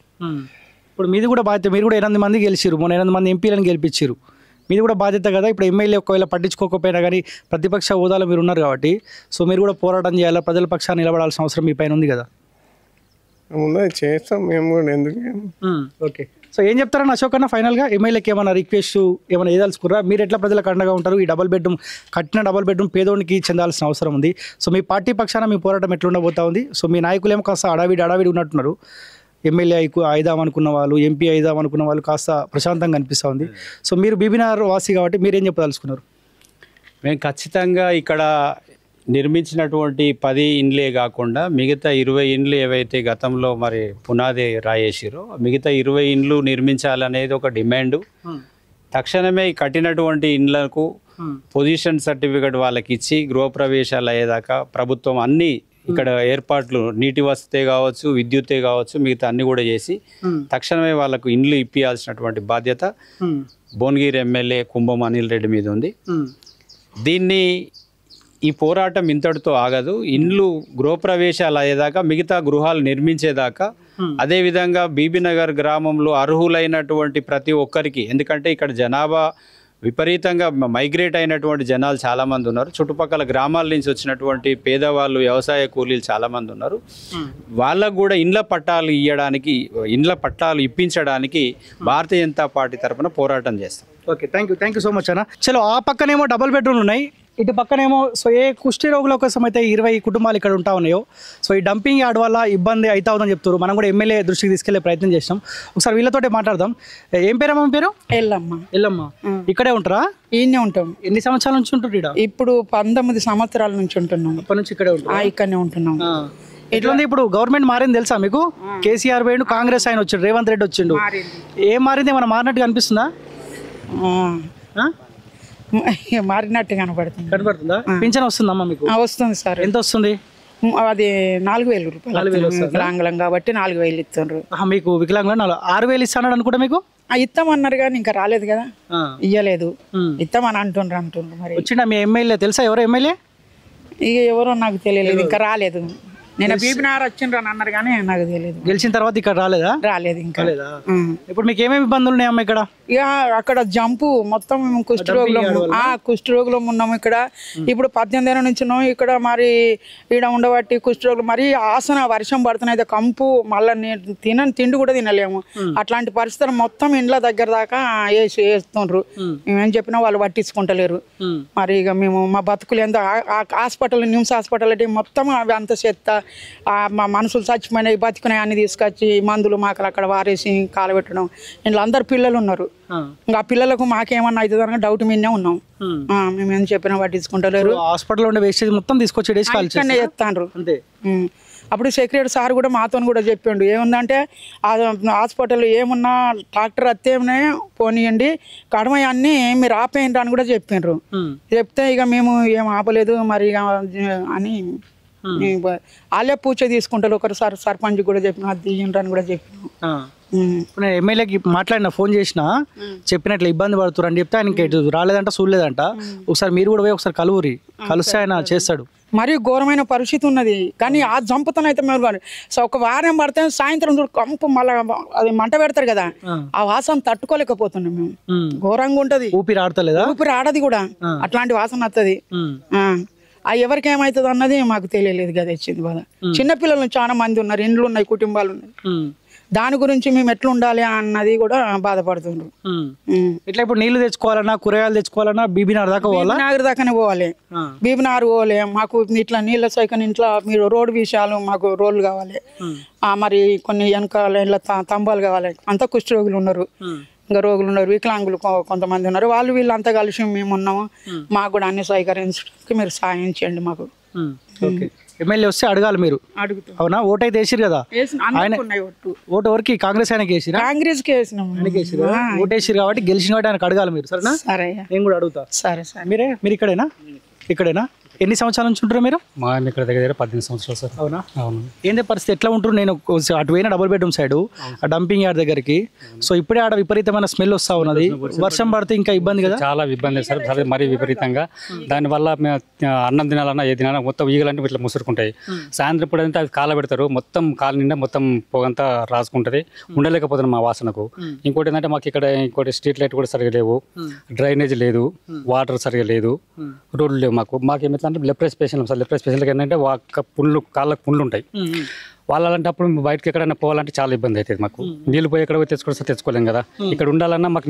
ఇప్పుడు మీది కూడా బాధ్యత, మీరు కూడా 8 మంది గెలిచిరు, మొన్న 8 మంది ఎంపీలను గెలిపించారు, మీది కూడా బాధ్యత కదా. ఇప్పుడు ఎమ్మెల్యే ఒకవేళ పట్టించుకోకపోయినా కానీ ప్రతిపక్ష హోదాలో మీరు ఉన్నారు కాబట్టి సో మీరు కూడా పోరాటం చేయాలి, ప్రజల పక్షాన్ని నిలబడాల్సిన అవసరం మీ పైన ఉంది కదా. చేస్తాం మేము కూడా, ఎందుకు. ఓకే, సో ఏం చెప్తారని అశోక్ అన్న ఫైనల్గా ఎమ్మెల్యేకి ఏమైనా రిక్వెస్ట్ ఏమైనా ఏదాల్చుకురా? మీరు ఎట్లా ప్రజలకు అండగా ఉంటారు? ఈ డబుల్ బెడ్రూమ్ పేదోనికి పేదోనికి చెందాల్సిన అవసరం ఉంది. సో మీ పార్టీ పక్షాన మీ పోరాటం ఎట్లుండబోతా ఉంది? సో మీ నాయకులేమో కాస్త అడావిడి ఉన్నట్టున్నారు. ఎమ్మెల్యే అయిదాం అనుకున్న వాళ్ళు, ఎంపీ అయిదాం అనుకున్న వాళ్ళు కాస్త ప్రశాంతంగా అనిపిస్తూ ఉంది. సో మీరు బీబీనగర్ వాసి కాబట్టి మీరేం చెప్పదలుచుకున్నారు? మేము ఖచ్చితంగా ఇక్కడ నిర్మించినటువంటి 10 ఇండ్లే కాకుండా మిగతా 20 ఇండ్లు ఏవైతే గతంలో మరి పునాది రాయేసిరో మిగతా 20 ఇండ్లు నిర్మించాలనేది ఒక డిమాండు. తక్షణమే కట్టినటువంటి ఇండ్లకు పొజిషన్ సర్టిఫికేట్ వాళ్ళకి ఇచ్చి గృహప్రవేశాలు అయ్యేదాకా ప్రభుత్వం అన్ని ఇక్కడ ఏర్పాట్లు, నీటి వసతే కావచ్చు, విద్యుత్తే కావచ్చు, మిగతా అన్ని కూడా చేసి తక్షణమే వాళ్ళకు ఇండ్లు ఇప్పియాల్సినటువంటి బాధ్యత భువనగిరి ఎమ్మెల్యే కుంభం అనిల్ రెడ్డి మీద ఉంది. దీన్ని ఈ పోరాటం ఇంతటితో ఆగదు. ఇండ్లు గృహప్రవేశాలు అయ్యేదాకా, మిగతా గృహాలు నిర్మించేదాకా, అదేవిధంగా బీబీనగర్ గ్రామంలో అర్హులైనటువంటి ప్రతి ఒక్కరికి, ఎందుకంటే ఇక్కడ జనాభా విపరీతంగా మైగ్రేట్ అయినటువంటి జనాలు చాలామంది ఉన్నారు. చుట్టుపక్కల గ్రామాల నుంచి వచ్చినటువంటి పేదవాళ్ళు, వ్యవసాయ కూలీలు చాలామంది ఉన్నారు. వాళ్ళకు కూడా ఇండ్ల పట్టాలు ఇప్పించడానికి భారతీయ జనతా పార్టీ తరఫున పోరాటం చేస్తాం. Okay, thank you so much అన్న. చలో, ఆ పక్కనేమో డబుల్ బెడ్రూమ్లు ఉన్నాయి, ఇటు పక్కనేమో సో ఏ కుష్టి రోగుల కోసం అయితే 20 కుటుంబాలు ఇక్కడ ఉంటా ఉన్నాయో, సో ఈ డంపింగ్ యార్డ్ వల్ల ఇబ్బంది అవుతా ఉందని చెప్తారు. మనం కూడా ఎమ్మెల్యే దృష్టికి తీసుకెళ్లే ప్రయత్నం చేస్తాం. ఒకసారి వీళ్ళతోటే మాట్లాడదాం. ఏం పేరమ్మా మీ పేరు? ఎల్లమ్మ. ఇక్కడే ఉంటారా? ఈయనే ఉంటాం. ఎన్ని సంవత్సరాల నుంచి ఉంటారు ఇక్కడ? ఇప్పుడు 19 సంవత్సరాల నుంచి ఉంటున్నాం. అప్పటి నుంచి ఇక్కడే ఉంటాం. ఇక్కడనే ఉంటున్నాం. ఎట్లుంది ఇప్పుడు? గవర్నమెంట్ మారింది తెలుసా మీకు? కేసీఆర్ పోయిండు, కాంగ్రెస్ ఆయన వచ్చిండు, రేవంత్ రెడ్డి వచ్చిండు. ఏం మారింది? ఏమైనా మారినట్టుగా అనిపిస్తుందా? మారినట్టు కనపడుతుందా? పింఛన్ వస్తుందమ్మా మీకు? వస్తుంది సార్. ఎంత వస్తుంది? అది 4,000 రూపాయలు. వికలాంగులం కాబట్టి 4,000 ఇస్తున్నారు. మీకు వికలాంగులు 6,000 ఇస్తాడు అనుకుంటా. మీకు ఇస్తామన్నారు కానీ ఇంకా రాలేదు కదా, ఇయ్యలేదు. ఇస్తామని అంటుండ్రు. మరి వచ్చిండా మీ ఎమ్మెల్యే? తెలుసా ఎవరో ఎమ్మెల్యే? ఇక ఎవరో నాకు తెలియలేదు, ఇంకా రాలేదు. నేను బీబీనగర్ వచ్చిండ్రు అని అన్నారు కానీ నాకు తెలియదు. గెలిచిన తర్వాత ఇక్కడ రాలేదా? రాలేదు ఇంకా. ఇప్పుడు మీకు ఏమేమి ఇబ్బందులు ఉన్నాయమ్మా ఇక్కడ? ఇక అక్కడ జంపు మొత్తం కుష్ఠరోగులం ఉన్నాము ఇక్కడ. ఇప్పుడు 18 ఏళ్ళ నుంచి ఉన్నాము ఇక్కడ. మరి ఈడ ఉండబట్టి కుష్ఠరోగులు మరి ఆసన వర్షం పడుతున్నాయి, కంపు, మళ్ళీ తిండి కూడా తినలేము. అట్లాంటి పరిస్థితులు మొత్తం ఇండ్ల దగ్గర దాకా వేస్తుండ్రు. మేమేం చెప్పినా వాళ్ళు పట్టించుకుంటలేరు. మరి ఇక మేము మా బతుకులు ఎంత హాస్పిటల్, నిమ్స్ హాస్పిటల్ అంటే మొత్తం అవి అంత చెత్త, మా మనుషులు చచ్చిపోయినాయి, బతికున్నాయి అన్ని తీసుకొచ్చి మందులు మాకు అక్కడ వారేసి కాలబెట్టడం. ఇంట్లో అందరు పిల్లలు ఉన్నారు. ఇంకా పిల్లలకు మాకేమన్నా అవుతుంది అని డౌట్ మీదనే ఉన్నాం. మేమేం చెప్పినా పట్టించుకుంటలేరు. హాస్పిటల్ ఉండే వేస్టేజ్ మొత్తం తీసుకొచ్చి చెప్తాండ్రు. అప్పుడు సెక్రటరీ సార్ కూడా మాతో కూడా చెప్పిండు, ఏముందంటే హాస్పిటల్ ఏమున్నా ట్రాక్టర్ అత్తేమనే పోనీయండి, కడమ అన్నీ మీరు ఆపేయండి అని కూడా చెప్పిండ్రు. చెప్తే ఇక మేము ఏం ఆపలేదు మరి అని వాళ్ళే పూజ తీసుకుంటారు. ఒకసారి సర్పంచ్ కూడా చెప్పిన, అది తీయండి అని కూడా చెప్పిన. ఇప్పుడు నేను ఎమ్మెల్యేకి మాట్లాడిన, ఫోన్ చేసిన, చెప్పినట్లు ఇబ్బంది పడుతున్నారు అని చెప్తే ఆయన రాలేదంట, చూడలేదంట. ఒకసారి మీరు కూడా పోయి ఒకసారి కలిస్తే ఆయన చేస్తాడు. మరి ఘోరమైన పరిస్థితి ఉన్నది. కానీ ఆ జంపుతనైతే మేము కానీ ఒక వారం పడితే సాయంత్రం కంపు మళ్ళీ అది మంట పెడతారు కదా, ఆ వాసన తట్టుకోలేకపోతున్నాం మేము. ఘోరంగా ఉంటది. ఊపిరి ఆడతలేదా? ఊపిరి ఆడది కూడా, అట్లాంటి వాసన వస్తుంది. ఎవరికి ఏమవుతుంది అన్నది మాకు తెలియలేదు కదా. వచ్చింది బాధ. చిన్నపిల్లలు చాలా మంది ఉన్నారు, ఇండ్లు ఉన్నాయి, కుటుంబాలు ఉన్నాయి. దాని గురించి మేము ఎట్లా ఉండాలి అన్నది కూడా బాధపడుతుండ్రు. ఇట్లా ఇప్పుడు నీళ్లు తెచ్చుకోవాలన్నా, కూరగాయలు తెచ్చుకోవాలన్నా బీబీనగర్ దాకా పోవాలి. బీబీనగర్ దాకానే పోవాలి. బీబీనగర్ పోవాలి. మాకు ఇట్లా నీళ్ళ సైకిల్, ఇంట్లో మీరు రోడ్డు విషయాలు, మాకు రోడ్లు కావాలి. మరి కొన్ని వెనకాల ఇట్లా తంబాలు కావాలి. అంతా కుష్ఠరోగులు ఉన్నారు, ఇంకా రోగులు ఉన్నారు, వికలాంగులు కొంతమంది ఉన్నారు. వాళ్ళు వీళ్ళంతా కలిసి మేము ఉన్నాము. మాకు కూడా అన్ని సహకరించడానికి మీరు సాయం చేయండి మాకు. ఎమ్మెల్యే వస్తే అడగాలి మీరు. అవునా? ఓటు అయితే వేసిరు కదా? ఓటు ఎవరికి? కాంగ్రెస్ ఆయనకి వేసిరా? కాంగ్రెస్ కి వేసినాం. ఓటు వేసిరు కాబట్టి గెలిచిన కాబట్టి ఆయనకు అడగాలి మీరు. సరేనా? సరే, నేను కూడా అడుగుతా. సరే సార్. మీరు ఇక్కడేనా? ఎన్ని సంవత్సరాల నుంచి ఉంటారు మీరు? మా ఇక్కడ దగ్గర 18 సంవత్సరాలు సార్. అవునా? అవును. ఏంటి పరిస్థితి? ఎట్లా ఉంటారు? నేను అటు పోయిన డబుల్ బెడ్రూమ్ సైడ్ ఆ డంపింగ్ యార్డ్ దగ్గరికి. సో ఇప్పుడే ఆడ విపరీతమైన స్మెల్ వస్తా ఉన్నది. వర్షం పడితే ఇంకా ఇబ్బంది కదా? చాలా ఇబ్బంది సార్, సరే మరీ విపరీతంగా. దానివల్ల అన్నం తినాలన్నా ఏ తినాలన్నా మొత్తం ఈగలంటే ఇట్లా ముసురుకుంటాయి. సాయంత్రం ఇప్పుడు అంటే అది కాల పెడతారు, మొత్తం కాలు నిండా మొత్తం పొగంతా రాసుకుంటుంది. ఉండలేకపోతున్నాం మా వాసనకు. ఇంకోటి ఏంటంటే మాకు ఇక్కడ స్ట్రీట్ లైట్ కూడా సరిగా లేవు, డ్రైనేజ్ లేదు, వాటర్ సరిగా లేదు, రోడ్లు లేవు. మాకేమైతే అంటే లెప్రస్ పేషెంట్ సార్. లెప్రస్ పేషెంట్కి ఏంటంటే కాళ్ళకు పుండ్లు ఉంటాయి. వాళ్ళంటప్పుడు బయటకి ఎక్కడైనా పోవాలంటే చాలా ఇబ్బంది అవుతుంది మాకు. నీళ్ళు పోయి ఎక్కడ పోయి తెచ్చుకోలేం కదా. ఇక్కడ ఉండాలన్నా మాకు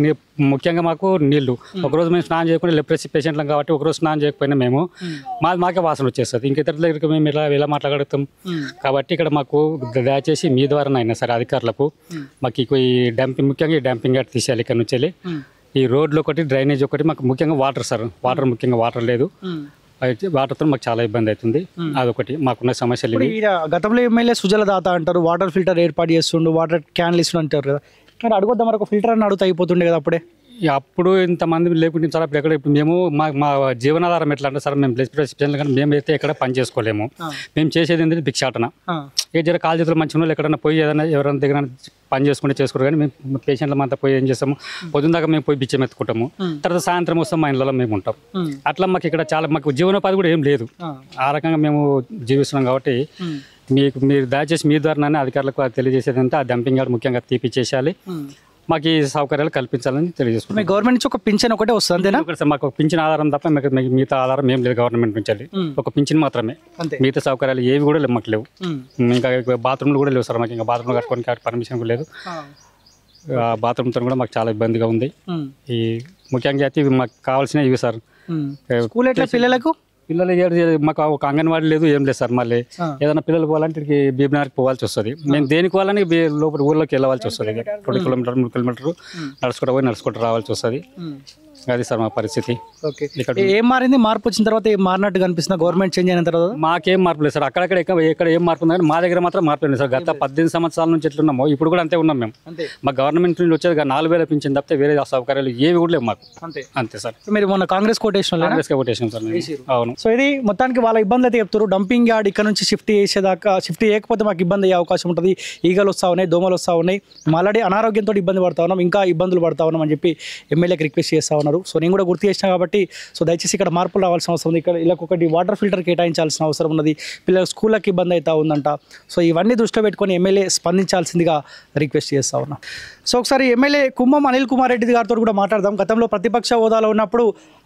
ముఖ్యంగా మాకు నీళ్లు. ఒకరోజు మేము స్నానం చేయకుండా లెప్రసీ పేషెంట్లం కాబట్టి ఒకరోజు స్నానం చేయకపోయినా మేము మాకే వాసన వచ్చేస్తుంది. ఇంక ఇతరుల దగ్గరికి మేము ఎలా మాట్లాడగలుగుతాం? కాబట్టి ఇక్కడ మాకు దయచేసి మీ ద్వారా అయినా సరే అధికారులకు మాకు ఈ ముఖ్యంగా ఈ డంపింగ్ యార్డ్ తీసేయాలి. ఇక్కడ నుంచి వెళ్ళి ఈ రోడ్లు ఒకటి, డ్రైనేజ్ ఒకటి, మాకు ముఖ్యంగా వాటర్ సార్. ముఖ్యంగా వాటర్ లేదు. వాటర్తో మాకు చాలా ఇబ్బంది అవుతుంది. అదొకటి మాకున్న సమస్యలు. గతంలో ఎమ్మెల్యే సుజల దాత అంటారు, వాటర్ ఫిల్టర్ ఏర్పాటు చేస్తుండు, వాటర్ క్యాన్లు ఇస్తుండు అంటారు కదా. కానీ అడుగుద్దాం, మరి ఒక ఫిల్టర్ అని అడుగుతా అయిపోతుండే కదా అప్పుడే. అప్పుడు ఇంతమంది లేకుంటే సార్ అప్పుడు ఎక్కడ ఇప్పుడు మేము మా జీవనాధారం ఎట్లా అంటే సార్, మేము కానీ మేమైతే ఎక్కడ పని చేసుకోలేము. మేము చేసేది ఏంటంటే భిక్షాటన. ఏ జర కాలు చేతులు మంచి వాళ్ళు ఎక్కడైనా పోయి ఏదైనా ఎవరైనా దగ్గర పని చేసుకోరు. కానీ మేము పేషెంట్ల అంతా పోయి ఏం చేస్తాము, పొద్దున్న దాకా మేము పోయి బిచ్చం ఎత్తుకుంటాము. తర్వాత సాయంత్రం వస్తాం, మా ఇళ్ళలో మేము ఉంటాం. అట్లా మాకు ఇక్కడ చాలా మాకు జీవనోపాధి కూడా ఏం లేదు. ఆ రకంగా మేము జీవిస్తున్నాం. కాబట్టి మీరు దయచేసి మీ ద్వారానే అధికారులకు తెలియజేసేదంటే ఆ డంపింగ్ యార్డ్ ముఖ్యంగా తీపిచ్చేసేయాలి. మాకు ఈ సౌకర్యాలు కల్పించాలని తెలియజేసుకుంటాం. మీ గవర్నమెంట్ నుంచి ఒక పింఛన్ ఒకటే వస్తుంది అంతేనా? ఒకటి సార్ మాకు ఒక పింఛన్ ఆధారం తప్ప మాకు మిగతా ఆధారం ఏం లేదు. గవర్నమెంట్ నుంచి ఒక పింఛన్ మాత్రమే, అంతే. మిగతా సౌకర్యాలు ఏవి కూడా మాకు లేవు. ఇంకా బాత్రూమ్లు కూడా లేవు సార్ మాకు. ఇంకా బాత్రూమ్లు కట్టుకోవడానికి పర్మిషన్ కూడా లేదు. బాత్రూమ్తో కూడా మాకు చాలా ఇబ్బందిగా ఉంది. ఈ ముఖ్యంగా అయితే ఇవి మాకు కావాల్సిన ఇవి సార్. స్కూల్ ఎట్లా పిల్లలకు? పిల్లలు మాకు ఒక అంగన్వాడీ లేదు, ఏం లేదు సార్. మళ్ళీ ఏదైనా పిల్లలు పోవాలంటే బీబీనగర్కి పోవాల్సి వస్తుంది. మేము దేనికి పోవాలని లోపల ఊళ్ళోకి వెళ్ళవలసి వస్తుంది. 2 కిలోమీటర్ 3 కిలోమీటర్లు నడుచుకుంటూ రావాల్సి వస్తుంది. అది సార్ మా పరిస్థితి. ఓకే, ఏం మారింది? మార్పు వచ్చిన తర్వాత ఏం మారినట్టు కనిపిస్తుంది గవర్నమెంట్ చేంజ్ అయిన తర్వాత? మాకేం మార్పు లేదు సార్. అక్కడక్కడ ఎక్కడ ఏం మార్పు ఉంది కానీ మా దగ్గర మాత్రం మార్పు లేదు సార్. గత 18 సంవత్సరాల నుంచి ఎట్లున్నామో ఇప్పుడు కూడా అంతే ఉన్నాం మేము. మా గవర్నమెంట్ నుంచి వచ్చేది 4,000 పింఛన్ తప్పితే వేరే సౌకర్యాలు ఏవి కూడా లేవు మాకు. అంతే సార్. మీరు మొన్న కాంగ్రెస్ కోటేషన్ సార్. అవును. సో ఇది మొత్తానికి వాళ్ళ ఇబ్బందులు అయితే చెప్తారు. డంపింగ్ యార్డ్ ఇక్కడ నుంచి షిఫ్ట్ చేసేదాకా, షిఫ్ట్ చేయకపోతే మాకు ఇబ్బంది అయ్యే అవకాశం ఉంటుంది. ఈగలు వస్తూ ఉన్నాయి, దోమలు వస్తూ ఉన్నాయి, ఆల్రెడీ అనారోగ్యంతో ఇబ్బంది పడతా ఉన్నాం, ఇంకా ఇబ్బందులు పడతా ఉన్నాం అని చెప్పి ఎమ్మెల్యేకి రిక్వెస్ట్ చేస్తూ ఉన్నారు. సో నేను కూడా గుర్తు చేసిన కాబట్టి సో దయచేసి ఇక్కడ మార్పులు రావాల్సిన అవసరం ఉంది. ఇక్కడ ఇలా ఒకటి వాటర్ ఫిల్టర్ కేటాయించాల్సిన అవసరం ఉన్నది. పిల్లల స్కూళ్ళకి ఇబ్బంది అవుతా ఉందంట. సో ఇవన్నీ దృష్టిలో పెట్టుకొని ఎమ్మెల్యే స్పందించాల్సిందిగా రిక్వెస్ట్ చేస్తూ ఉన్నా. సో ఒకసారి ఎమ్మెల్యే కుమ్మం అనిల్ కుమార్ రెడ్డి గారితో కూడా మాట్లాడదాం. గతంలో ప్రతిపక్ష హోదాలో ఉన్నప్పుడు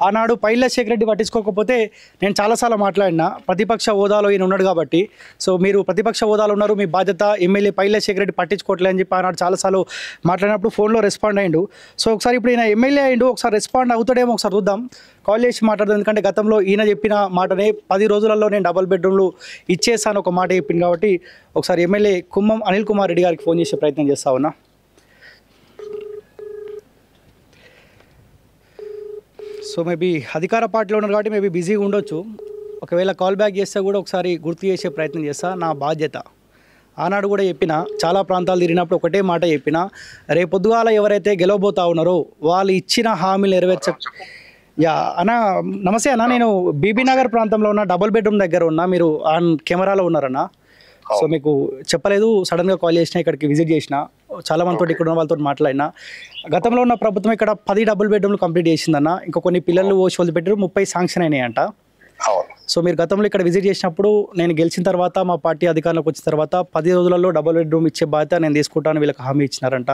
ఆనాడు పైల శేఖర్ రెడ్డి పట్టించుకోకపోతే నేను చాలాసార్లు మాట్లాడినా, ప్రతిపక్ష హోదాలో ఈయన ఉన్నాడు కాబట్టి సో మీరు ప్రతిపక్ష హోదాలో ఉన్నారు, మీ బాధ్యత. ఎమ్మెల్యే పైల శేఖర్ రెడ్డి పట్టించుకోవట్లే అని చెప్పి ఆనాడు చాలాసార్లు మాట్లాడినప్పుడు ఫోన్లో రెస్పాండ్ అయ్యిండు. సో ఒకసారి ఇప్పుడు ఈయన ఎమ్మెల్యే అయ్యిండు, ఒకసారి రెస్పాండ్ అవుతాడేమో ఒకసారి చూద్దాం. కాల్ చేసి మాట్లాడదాం. ఎందుకంటే గతంలో ఈయన చెప్పిన మాటనే 10 రోజులలో నేను డబుల్ బెడ్రూమ్లు ఇచ్చేసాను ఒక మాట చెప్పింది కాబట్టి ఒకసారి ఎమ్మెల్యే కుమ్మం అనిల్ కుమార్ రెడ్డి గారికి ఫోన్ చేసే ప్రయత్నం చేస్తా ఉన్నా. సో మేబీ అధికార పార్టీలో ఉన్నారు కాబట్టి మేబీ బిజీగా ఉండొచ్చు. ఒకవేళ కాల్ బ్యాక్ చేస్తే కూడా ఒకసారి గుర్తు చేసే ప్రయత్నం చేస్తా. నా బాధ్యత ఆనాడు కూడా చెప్పిన, చాలా ప్రాంతాలు తిరిగినప్పుడు ఒకటే మాట చెప్పిన, రేపొద్దుగాల ఎవరైతే గెలవబోతా ఉన్నారో వాళ్ళు ఇచ్చిన హామీలు అన్న నమస్తే అన్న, నేను బీబీనగర్ ప్రాంతంలో ఉన్న డబుల్ బెడ్రూమ్ దగ్గర ఉన్నా, మీరు ఆన్ కెమెరాలో ఉన్నారన్న. సో మీకు చెప్పలేదు, సడన్గా కాల్ చేసిన, ఇక్కడికి విజిట్ చేసిన, చాలా మందితో ఇక్కడ ఉన్న వాళ్ళతో మాట్లాడినా. గతంలో ఉన్న ప్రభుత్వం ఇక్కడ 10 డబుల్ బెడ్రూమ్లు కంప్లీట్ చేసిందన్న. ఇంకా కొన్ని పిల్లలు ఓసి వదిలిపెట్టారు, 30 శాంక్షన్ అయినాయంట. సో మీరు గతంలో ఇక్కడ విజిట్ చేసినప్పుడు నేను గెలిచిన తర్వాత మా పార్టీ అధికారంలోకి వచ్చిన తర్వాత 10 రోజులలో డబుల్ బెడ్రూమ్ ఇచ్చే బాధ్యత నేను తీసుకుంటాను వీళ్ళకి హామీ ఇచ్చినారంట.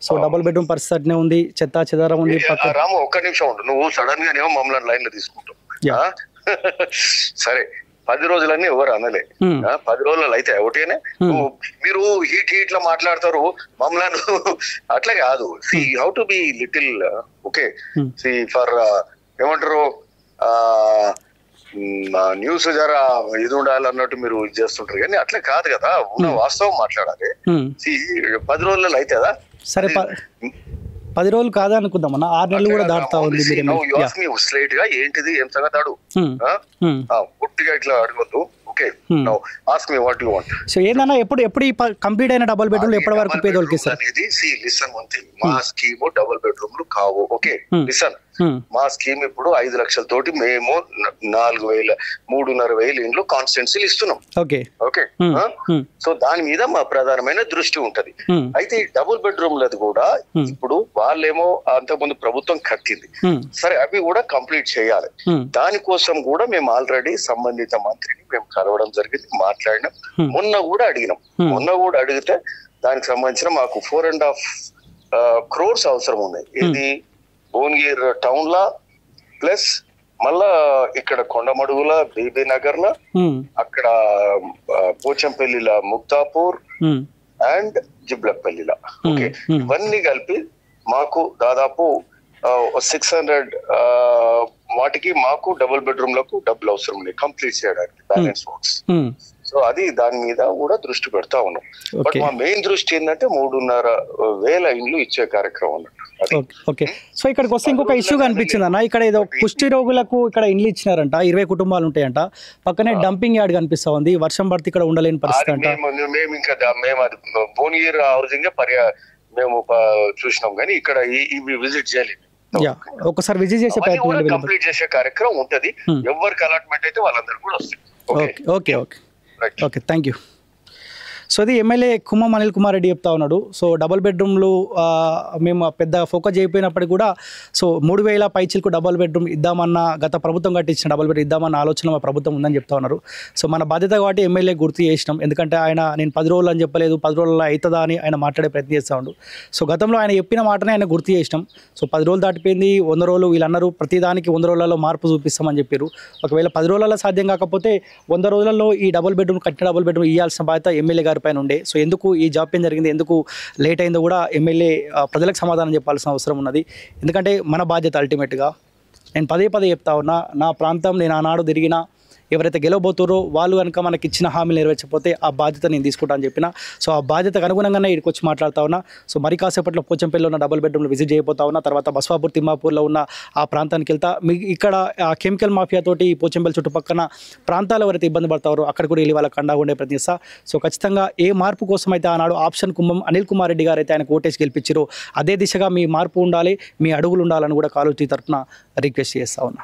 సో డబుల్ బెడ్రూమ్ పరిస్థితి అట్నే ఉంది, చెత్త చెదారం ఉంది. రాము ఒక్క నిమిషం ఉండు, నువ్వు సడన్ గానేమో మమ్మల్ని లైన్ లో తీసుకుంటావు. సరే 10 రోజులన్నీ ఎవరు అనలే, 10 రోజులలో అయితే ఒకటేనే. మీరు హీట్ లో మాట్లాడతారు మమ్మల్ని, అట్లా కాదు. See how to be little okay. See for ఏమంటారు న్యూస్ జరా ఇది ఉండాలి అన్నట్టు మీరు ఇది చేస్తుంటారు, కానీ అట్లా కాదు కదా, ఉన్న వాస్తవం మాట్లాడాలి. 10 రోజులలో అవుతుందా? సరే 10 రోజులు కాదా అనుకుందాం అన్న, 6 నెలలు కూడా దాటుతా ఉంది. స్ట్రైట్ గా ఏంటిది ఏం సంగతి అడుగు, పుట్టిగా ఇట్లా అడగొద్దు. Okay, now ask me what you want. So ఏందన్నా ఎప్పుడు ఈ కంప్లీట్ అయిన డబుల్ బెడ్రూమ్ ఎప్పటి వరకు పేదోళ్ళకి ఇస్తారు అనేది? సి లిసన్ వన్ థింగ్, మా స్కీమ్ డబుల్ బెడ్రూమ్లు కావు. ఓకే లిసన్, మా స్కీమ్ ఇప్పుడు 5 లక్షల తోటి మేము 3,500 ఇండ్లు కాన్స్టిట్యున్సీలు ఇస్తున్నాం. ఓకే ఓకే, సో దాని మీద మా ప్రధానమైన దృష్టి ఉంటది. అయితే ఈ డబుల్ బెడ్రూమ్లది కూడా ఇప్పుడు వాళ్ళేమో అంతకుముందు ప్రభుత్వం కట్టింది, సరే అవి కూడా కంప్లీట్ చేయాలి. దానికోసం కూడా మేము ఆల్రెడీ సంబంధిత మంత్రిని మేము కలవడం జరిగింది, మాట్లాడినాం. మొన్న కూడా అడిగితే దానికి సంబంధించిన మాకు 4.5 crores అవసరం ఉన్నాయి. ఇది భువనగిరి టౌన్ లా ప్లస్ మళ్ళా ఇక్కడ కొండమడుగుల బీబీనగర్ లా, అక్కడ పోచంపల్లిలా ముక్తాపూర్ అండ్ జిబ్లపల్లిలా. ఓకే, ఇవన్నీ కలిపి మాకు దాదాపు 600 వాటికి మాకు డబుల్ బెడ్రూమ్ లకు డబ్బులు అవసరం లేదు కంప్లీట్ చేయడానికి, బ్యాలెన్స్ వర్క్స్. సో అది దాని మీద కూడా దృష్టి పెడతా ఉన్నాం. బట్ మా మెయిన్ దృష్టి ఏంటంటే 3,500 ఇండ్లు ఇచ్చే కార్యక్రమం అన్నట్టు. ఓకే, సో ఇక్కడికి వస్తే ఇంకొక ఇష్యూ కనిపించింది అన్న, ఇక్కడ ఏదో కుష్టి రోగులకు ఇక్కడ ఇండ్లు ఇచ్చినారంట, 20 కుటుంబాలు ఉంటాయంట, పక్కనే డంపింగ్ యార్డ్ కనిపిస్తా ఉంది, వర్షం పడితే ఇక్కడ ఉండలేని పరిస్థితి అంట. మేము ఇంకా అది భువనగిరి హౌసింగ్ మేము చూసినాం, కానీ ఇక్కడ ఇవి విజిట్ చేయలేదు. ఒకసారి విజిట్ చేసే ప్రయత్నం కంప్లీట్ చేసే కార్యక్రమం ఉంటది. ఎవరికి అలాట్మెంట్ అయితే వాళ్ళందరూ కూడా వస్తుంది. Okay, thank you. సో అది ఎమ్మెల్యే కుమ్మం అనిల్ కుమార్ రెడ్డి చెప్తా ఉన్నాడు. సో డబుల్ బెడ్రూమ్లు మేము పెద్ద ఫోకస్ చేయకపోయినప్పటికీ కూడా సో 3,000 పైచీలకు డబుల్ బెడ్రూమ్ ఇద్దామన్న గత ప్రభుత్వం కట్టించిన డబుల్ బెడ్రూమ్ ఇద్దామన్న ఆలోచన మా ప్రభుత్వం ఉందని చెప్తా ఉన్నారు. సో మన బాధ్యత కాబట్టి ఎమ్మెల్యే గుర్తు చేసినాం. ఎందుకంటే ఆయన నేను 10 రోజులు అని చెప్పలేదు, 10 రోజుల్లో అవుతుందా అని ఆయన మాట్లాడే ప్రయత్నం చేస్తూ ఉండు. సో గతంలో ఆయన చెప్పిన మాటనే ఆయన గుర్తు చేసినాం. సో 10 రోజులు దాటిపోయింది, 100 రోజులు వీళ్ళు అన్నారు ప్రతిదానికి 100 రోజులలో మార్పు చూపిస్తామని చెప్పారు. ఒకవేళ 10 రోజులలో సాధ్యం కాకపోతే 100 రోజులలో ఈ డబుల్ బెడ్రూమ్ కట్టిన డబుల్ బెడ్రూమ్ ఇవ్వాల్సిన బాధ్యత ఎమ్మెల్యే గారి పైన ఉండే. సో ఎందుకు ఈ జాప్యం జరిగింది, ఎందుకు లేట్ అయిందో కూడా ఎమ్మెల్యే ప్రజలకు సమాధానం చెప్పాల్సిన అవసరం ఉన్నది. ఎందుకంటే మన బాధ్యత అల్టిమేట్గా. నేను పదే చెప్తా ఉన్నా, నా ప్రాంతం నేను ఆనాడు తిరిగినా ఎవరైతే గెలవబోతారో వాళ్ళు కనుక మనకి ఇచ్చిన హామీలు నెరవేర్చకపోతే ఆ బాధ్యత నేను తీసుకుంటా అని చెప్పిన. సో ఆ బాధ్యతకు అనుగుణంగానే ఇక్కడికి వచ్చి మాట్లాడుతూ ఉన్నా. సో మరి కాసేపట్లో పోచంపల్లిలో ఉన్న డబుల్ బెడ్రూమ్లు విజిట్ చేయబోతా ఉన్నా. తర్వాత బస్వాపూర్ తిమ్మాపూర్లో ఉన్న ఆ ప్రాంతానికి వెళ్తా. ఇక్కడ ఆ కెమికల్ మాఫియా తోటి పోచంపల్లి చుట్టుపక్కల ప్రాంతాలు ఎవరైతే ఇబ్బంది పడతారో అక్కడ కూడా వెళ్ళి వాళ్ళకి అండగా ఉండే ప్రయత్నిస్తా. సో ఖచ్చితంగా ఏ మార్పు కోసం అయితే ఆనాడు ఆప్షన్ కుమ్మం అనిల్ కుమార్ రెడ్డి గారు అయితే ఆయనకు ఓటేసి గెలిపించారో అదే దిశగా మీ మార్పు ఉండాలి, మీ అడుగులు ఉండాలని కూడా కాలేజీ తరఫున రిక్వెస్ట్ చేస్తా ఉన్నా.